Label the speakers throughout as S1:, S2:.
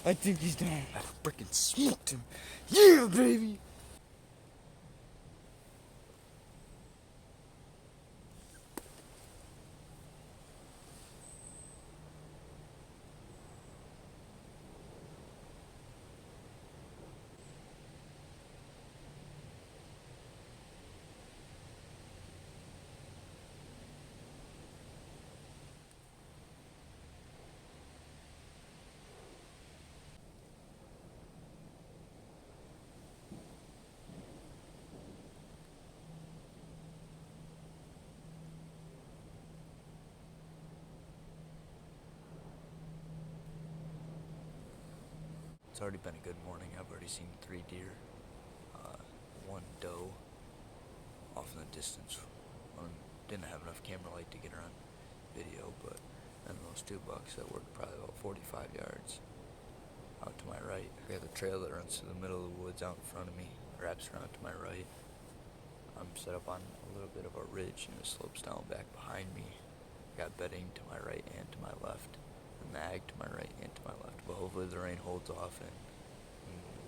S1: I think he's down. I freaking smoked him. Yeah, baby. It's already been a good morning. I've already seen 3 deer, one doe off in the distance. Didn't have enough camera light to get her on video, but then those 2 bucks that worked probably about 45 yards out to my right. I got the trail that runs through the middle of the woods out in front of me, wraps around to my right. I'm set up on a little bit of a ridge and it slopes down back behind me. I got bedding to my right and to my left, and nag to my right and to my left. But hopefully the rain holds off and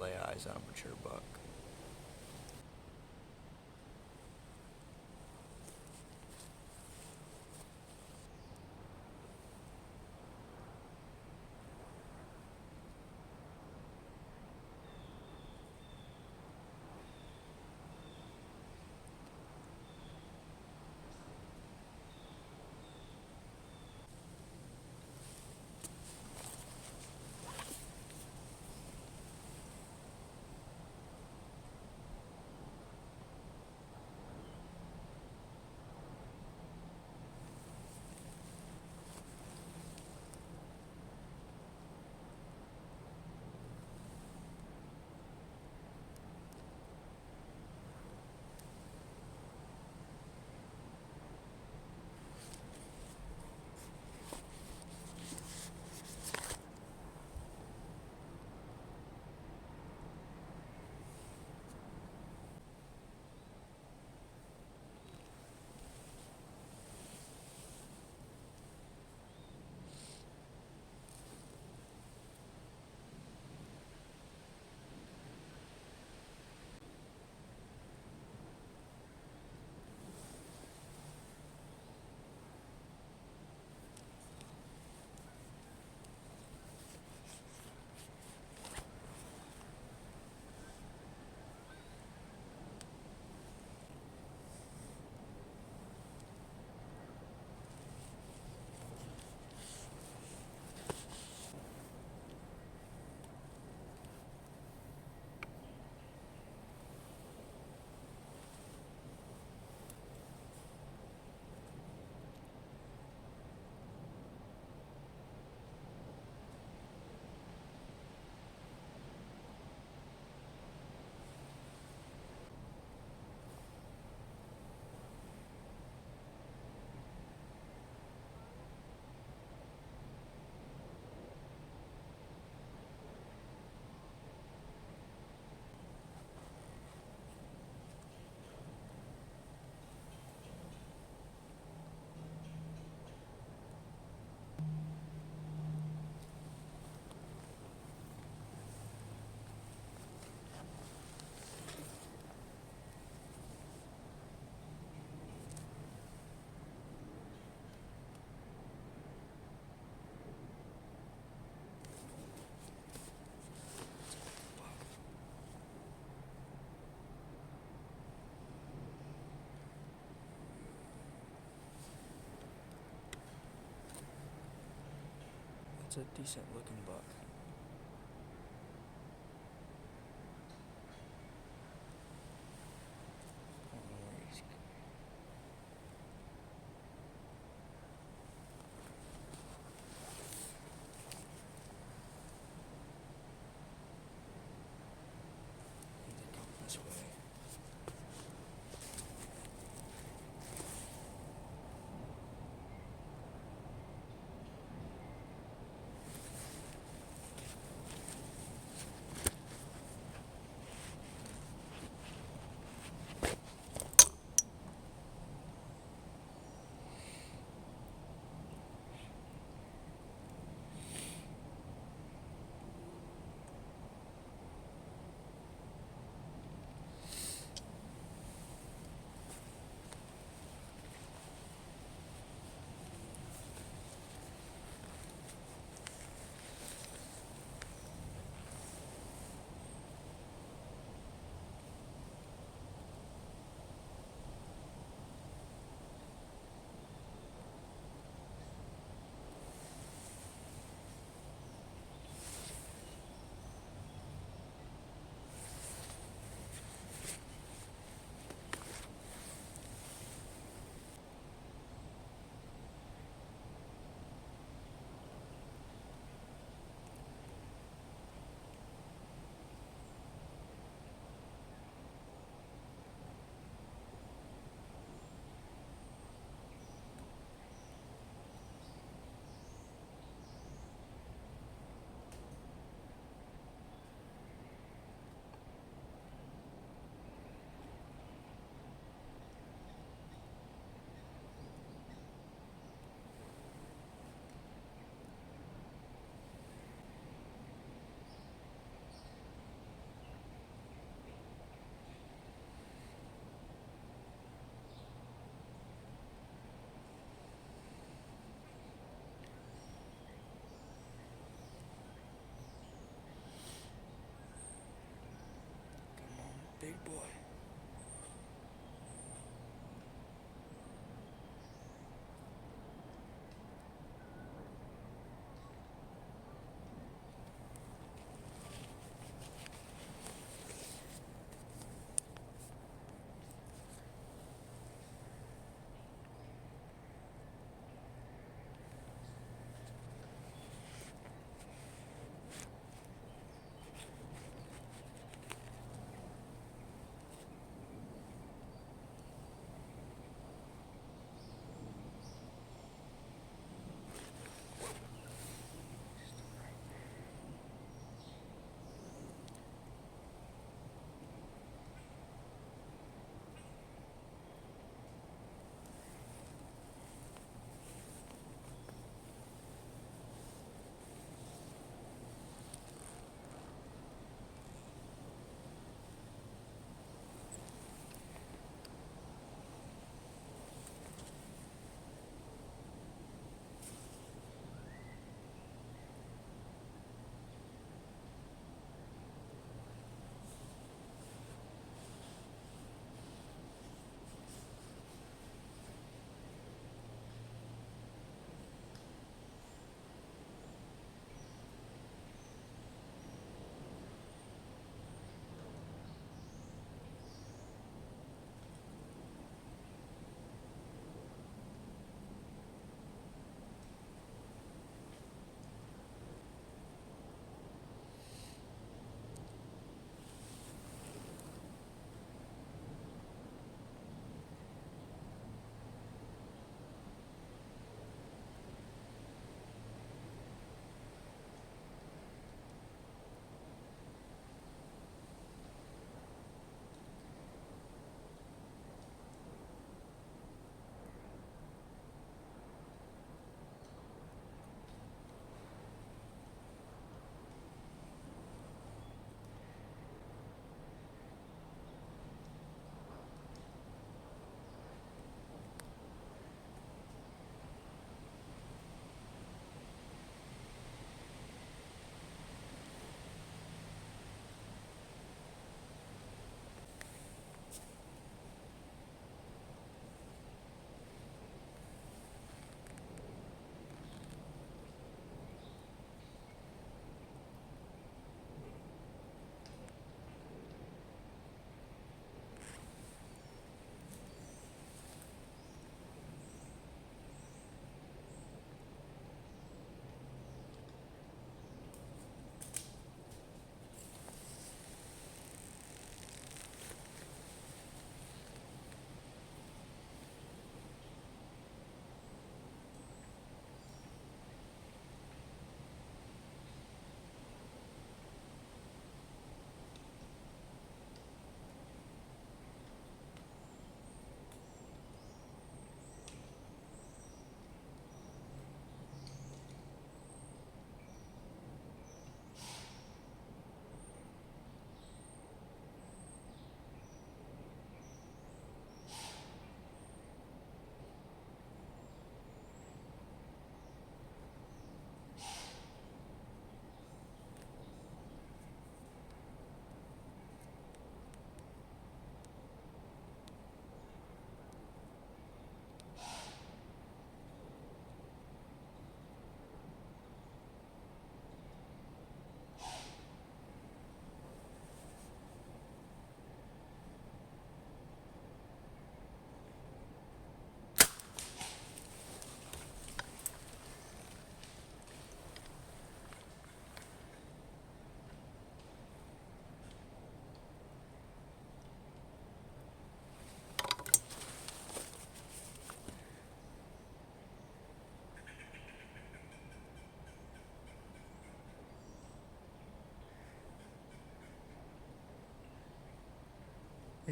S1: lay eyes on a mature buck. It's a decent looking buck. I don't know where he's this way.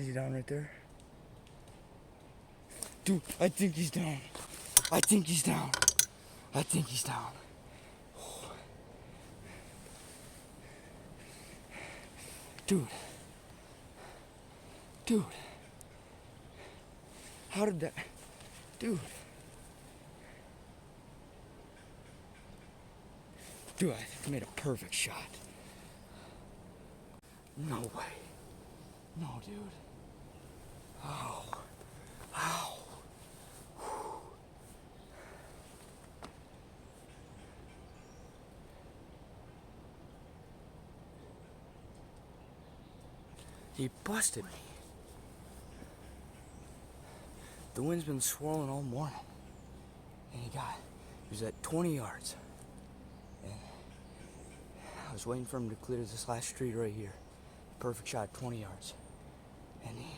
S2: Is he down right there? Dude, I think he's down. I think he's down. I think he's down. Dude. Dude. How did that... Dude. Dude, I made a perfect shot. No way. No, dude. Ow. Ow. He busted me. The wind's been swirling all morning. And he was at 20 yards. And I was waiting for him to clear this last street right here. Perfect shot, 20 yards. And he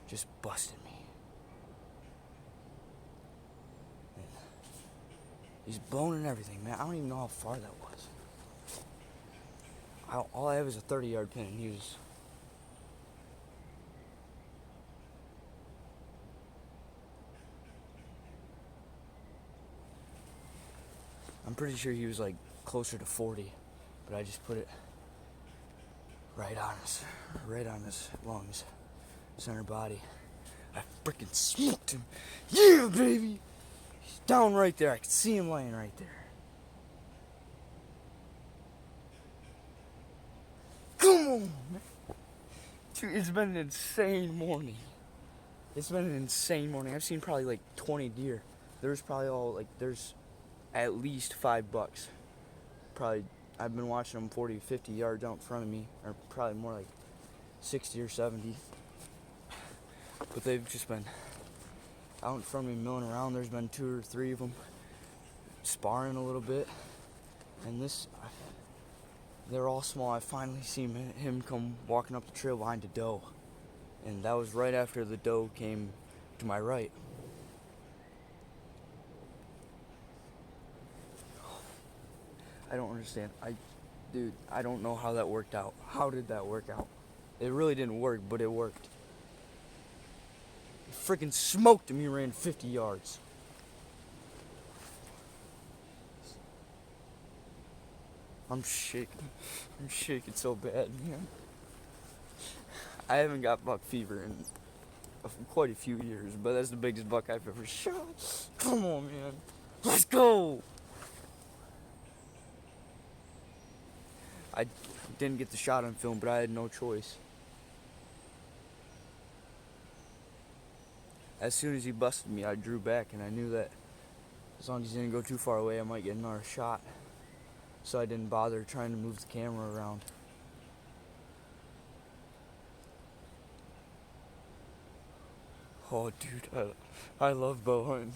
S2: just busted me. And he's blown and everything, man. I don't even know how far that was. All I have is a 30-yard pin, and he was... I'm pretty sure he was like closer to 40, but I just put it right on his lungs, center body. I freaking smoked him. Yeah, baby! He's down right there. I can see him laying right there. Come on, man. Dude, it's been an insane morning. It's been an insane morning. I've seen probably like 20 deer. There's at least 5 bucks. Probably, I've been watching them 40, 50 yards out in front of me, or probably more like 60 or 70. But they've just been out in front of me milling around. There's been 2 or 3 of them sparring a little bit. And they're all small. I finally seen him come walking up the trail behind a doe. And that was right after the doe came to my right. I don't understand. Dude, I don't know how that worked out. How did that work out? It really didn't work, but it worked. He freaking smoked him. He ran 50 yards. I'm shaking. I'm shaking so bad, man. I haven't got buck fever in quite a few years, but that's the biggest buck I've ever shot. Come on, man. Let's go. I didn't get the shot on film, but I had no choice. As soon as he busted me, I drew back, and I knew that as long as he didn't go too far away, I might get another shot. So I didn't bother trying to move the camera around. Oh, dude, I love bow hunting.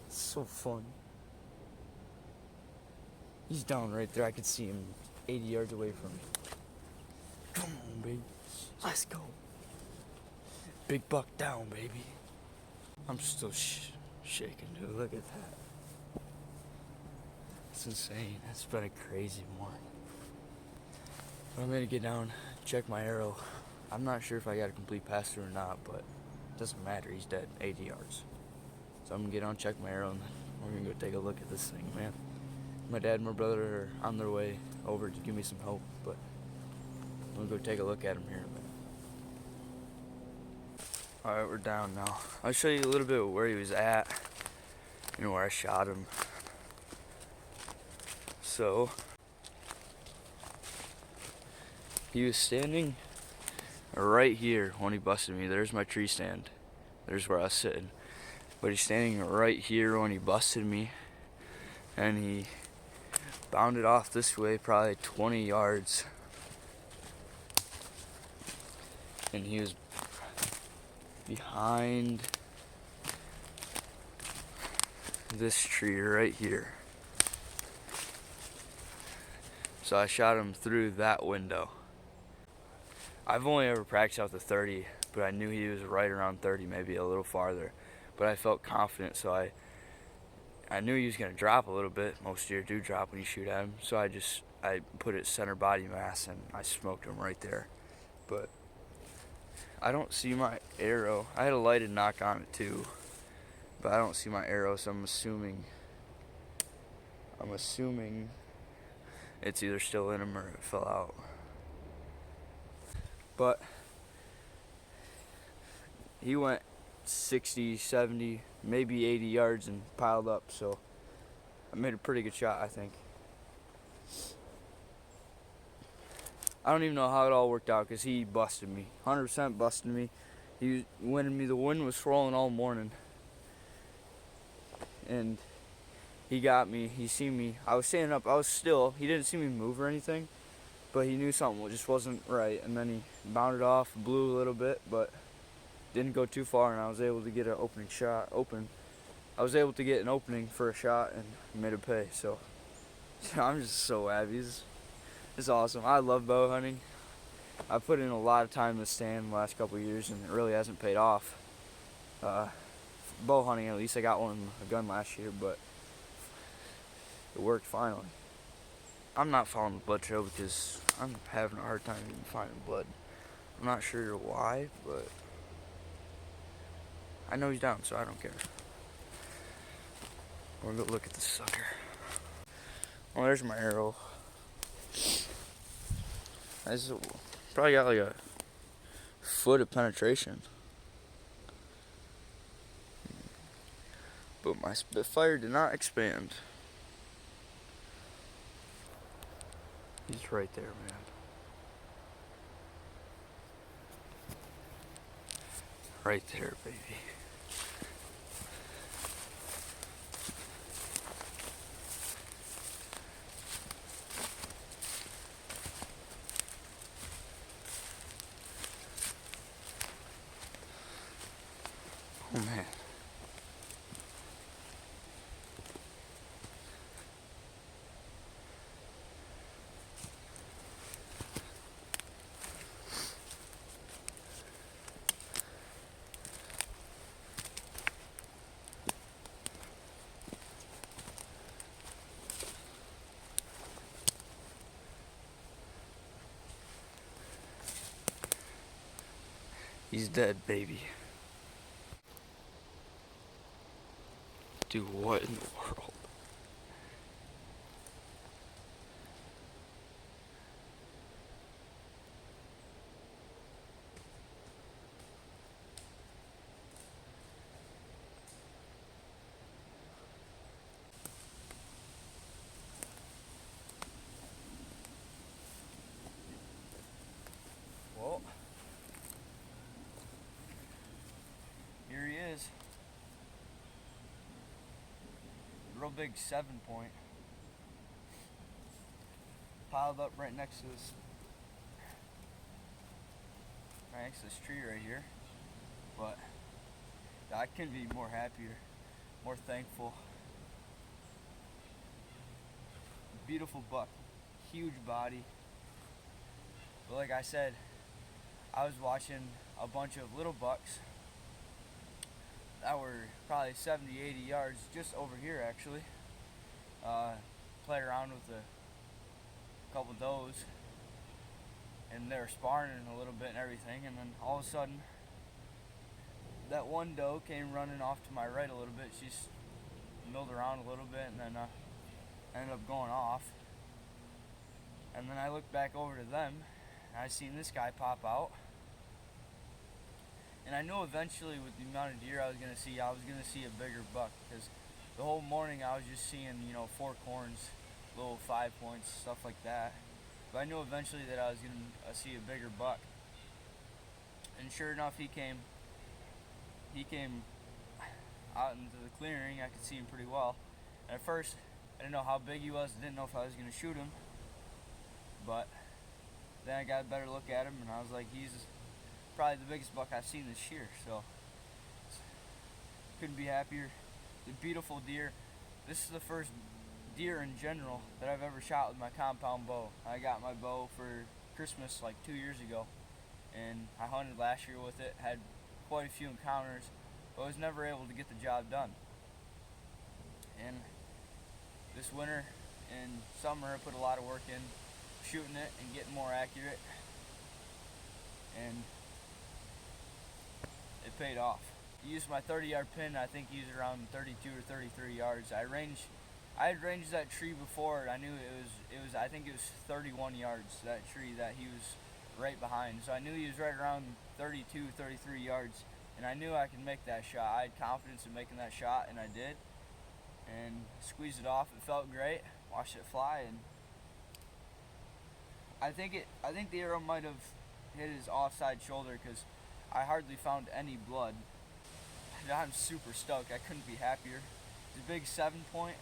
S2: It's so fun. He's down right there. I could see him 80 yards away from me. Come on, baby. Let's go. Big buck down, baby. I'm still shaking, dude. Look at that. It's insane. It's been a crazy morning. But I'm gonna get down, check my arrow. I'm not sure if I got a complete pass through or not, but it doesn't matter. He's dead, 80 yards. So I'm gonna get down, check my arrow, and then we're gonna go take a look at this thing, man. My dad and my brother are on their way over to give me some help, but I'm gonna go take a look at him here in a minute. Alright, we're down now. I'll show you a little bit of where he was at, where I shot him. So, he was standing right here when he busted me. There's my tree stand. There's where I was sitting. But he's standing right here when he busted me, and he bounded off this way probably 20 yards, and he was behind this tree right here. So I shot him through that window. I've only ever practiced out to 30, but I knew he was right around 30, maybe a little farther, but I felt confident, so I knew he was going to drop a little bit. Most deer do drop when you shoot at him. So I put it center body mass, and I smoked him right there. But I don't see my arrow. I had a lighted knock on it too, but I don't see my arrow, so I'm assuming it's either still in him or it fell out. But he went 60, 70, maybe 80 yards and piled up, so I made a pretty good shot, I think. I don't even know how it all worked out because he busted me. 100% busted me. He was winning me. The wind was swirling all morning. And he got me. He seen me. I was standing up. I was still. He didn't see me move or anything. But he knew something just wasn't right. And then he bounded off, blew a little bit, but didn't go too far. And I was able to get an opening shot. I was able to get an opening for a shot and made it pay. So I'm just so happy. It's awesome. I love bow hunting. I put in a lot of time in the stand the last couple of years, and it really hasn't paid off. Bow hunting, at least I got a gun last year, but it worked finally. I'm not following the blood trail because I'm having a hard time even finding blood. I'm not sure why, but I know he's down, so I don't care. We're gonna go look at this sucker. Oh, there's my arrow. That's probably got like a foot of penetration. But my Spitfire did not expand. He's right there, man. Right there, baby. Oh, man. He's dead, baby. Dude, what in the world? Well, here he is. Real big 7-point. Piled up right next to this tree right here. But I couldn't be more happier, more thankful. Beautiful buck, huge body. But like I said, I was watching a bunch of little bucks that were probably 70, 80 yards just over here actually. Played around with a couple does, and they were sparring a little bit and everything, and then all of a sudden that one doe came running off to my right a little bit. She's milled around a little bit and then ended up going off. And then I looked back over to them and I seen this guy pop out. And I knew eventually with the amount of deer I was gonna see a bigger buck, because the whole morning I was just seeing, fork horns, little 5-points, stuff like that. But I knew eventually that I was gonna see a bigger buck. And sure enough, he came out into the clearing. I could see him pretty well. And at first, I didn't know how big he was. I didn't know if I was gonna shoot him. But then I got a better look at him, and I was like, he's probably the biggest buck I've seen this year. So couldn't be happier. The beautiful deer. This is the first deer in general that I've ever shot with my compound bow. I got my bow for Christmas like 2 years ago, and I hunted last year with it. Had quite a few encounters, but was never able to get the job done. And this winter and summer, I put a lot of work in shooting it and getting more accurate. And it paid off. Used my 30-yard pin. I think used around 32 or 33 yards. I had ranged that tree before, and I knew I think it was 31 yards, that tree that he was right behind. So I knew he was right around 32, 33 yards, and I knew I could make that shot. I had confidence in making that shot, and I did. And squeezed it off. It felt great. Watched it fly, and I think the arrow might have hit his offside shoulder because I hardly found any blood. And I'm super stoked. I couldn't be happier. It's a big 7-point.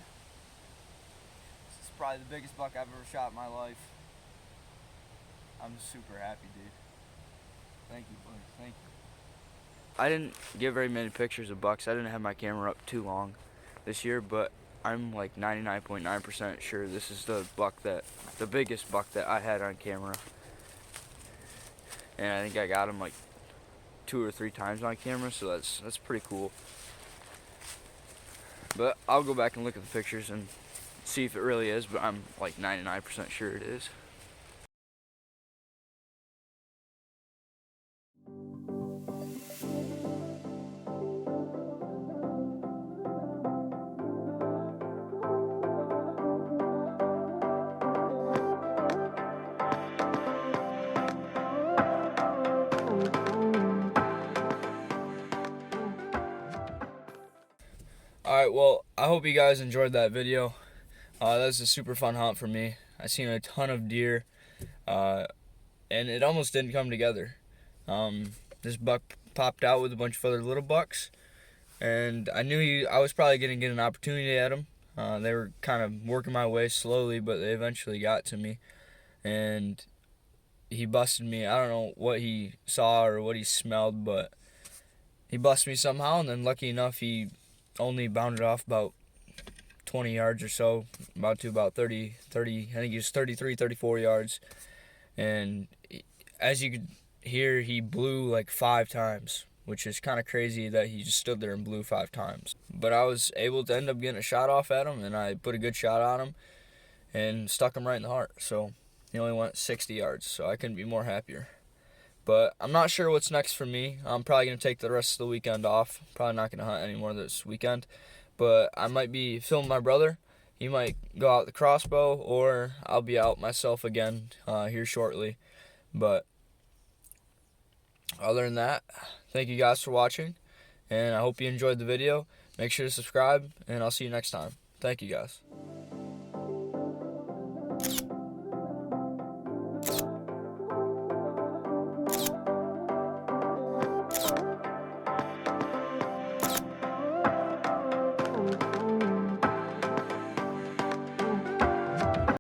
S2: It's probably the biggest buck I've ever shot in my life. I'm super happy, dude. Thank you, buddy. Thank you. I didn't get very many pictures of bucks. I didn't have my camera up too long this year, but I'm like 99.9% sure this is the biggest buck that I had on camera. And I think I got him like 2 or 3 times on camera, so that's pretty cool. But I'll go back and look at the pictures and see if it really is, but I'm like 99% sure it is. Alright, well, I hope you guys enjoyed that video. That was a super fun hunt for me. I seen a ton of deer, and it almost didn't come together. This buck popped out with a bunch of other little bucks, and I knew I was probably going to get an opportunity at him. They were kind of working my way slowly, but they eventually got to me, and he busted me. I don't know what he saw or what he smelled, but he busted me somehow, and then lucky enough he only bounded off about 20 yards or so, about 30, I think he was 33, 34 yards. And as you could hear, he blew like 5 times, which is kind of crazy that he just stood there and blew 5 times. But I was able to end up getting a shot off at him, and I put a good shot on him and stuck him right in the heart. So he only went 60 yards, so I couldn't be more happier. But I'm not sure what's next for me. I'm probably going to take the rest of the weekend off. Probably not going to hunt anymore this weekend. But I might be filming my brother. He might go out with the crossbow, or I'll be out myself again here shortly. But other than that, thank you guys for watching. And I hope you enjoyed the video. Make sure to subscribe, and I'll see you next time. Thank you guys.